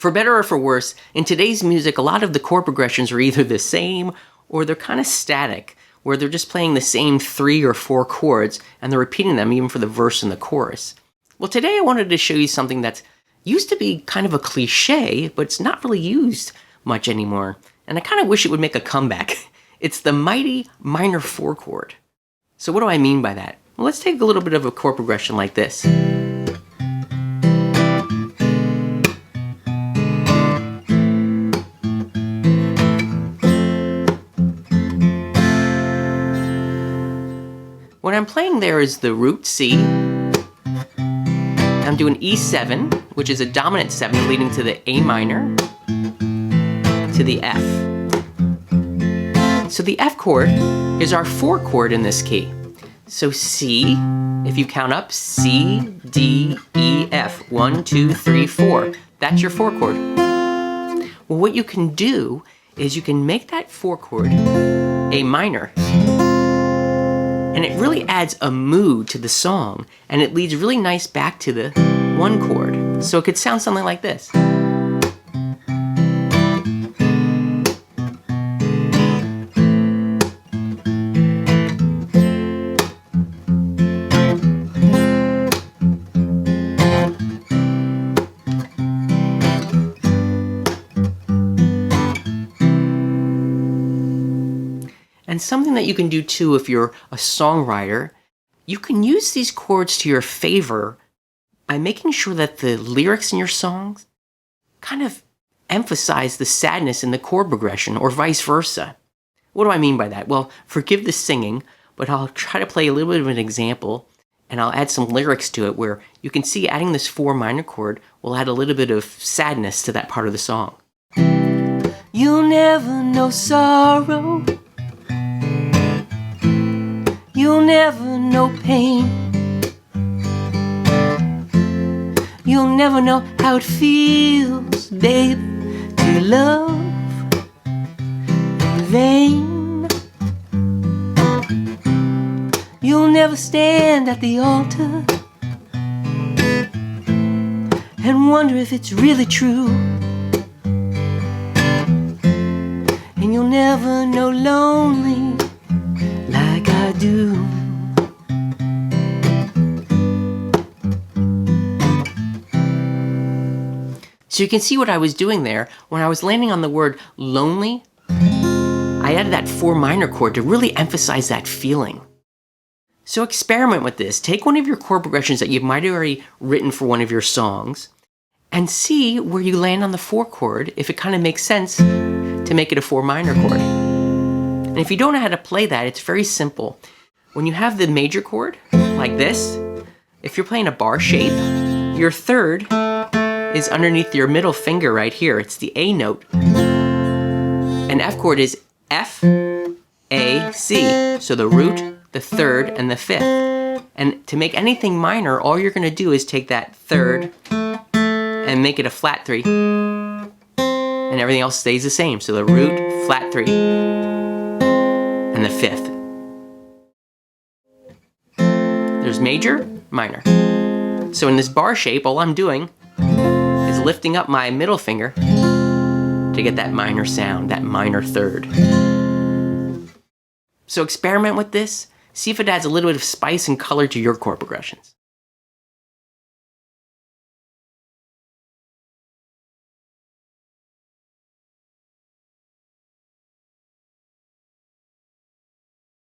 For better or for worse, in today's music, a lot of the chord progressions are either the same or they're kind of static, where they're just playing the same 3 or 4 chords and they're repeating them even for the verse and the chorus. Well, today I wanted to show you something that's used to be kind of a cliche, but it's not really used much anymore. And I kind of wish it would make a comeback. It's the mighty minor 4 chord. So what do I mean by that? Well, let's take a little bit of a chord progression like this. What I'm playing there is the root C. I'm doing E7, which is a dominant 7 leading to the A minor, to the F. So the F chord is our 4 chord in this key. So C, if you count up, C, D, E, F. 1, 2, 3, 4. That's your 4 chord. Well, what you can do is you can make that 4 chord A minor. And it really adds a mood to the song, and it leads really nice back to the 1 chord. So it could sound something like this. And something that you can do too if you're a songwriter, you can use these chords to your favor by making sure that the lyrics in your songs kind of emphasize the sadness in the chord progression or vice versa. What do I mean by that? Well, forgive the singing, but I'll try to play a little bit of an example and I'll add some lyrics to it where you can see adding this 4 minor chord will add a little bit of sadness to that part of the song. You'll never know sorrow. You'll never know pain. You'll never know how it feels, babe, to love in vain. You'll never stand at the altar and wonder if it's really true. And you'll never know lonely like I do. So you can see what I was doing there. When I was landing on the word lonely, I added that 4 minor chord to really emphasize that feeling. So experiment with this. Take one of your chord progressions that you might have already written for one of your songs and see where you land on the 4 chord, if it kind of makes sense to make it a 4 minor chord. And if you don't know how to play that, it's very simple. When you have the major chord, like this, if you're playing a bar shape, your 3rd is underneath your middle finger right here. It's the A note. And F chord is F, A, C. So the root, the 3rd, and the 5th. And to make anything minor, all you're going to do is take that 3rd and make it a flat 3. And everything else stays the same. So the root, flat 3. And the 5th. There's major, minor. So in this bar shape, all I'm doing is lifting up my middle finger to get that minor sound, that minor 3rd. So experiment with this. See if it adds a little bit of spice and color to your chord progressions.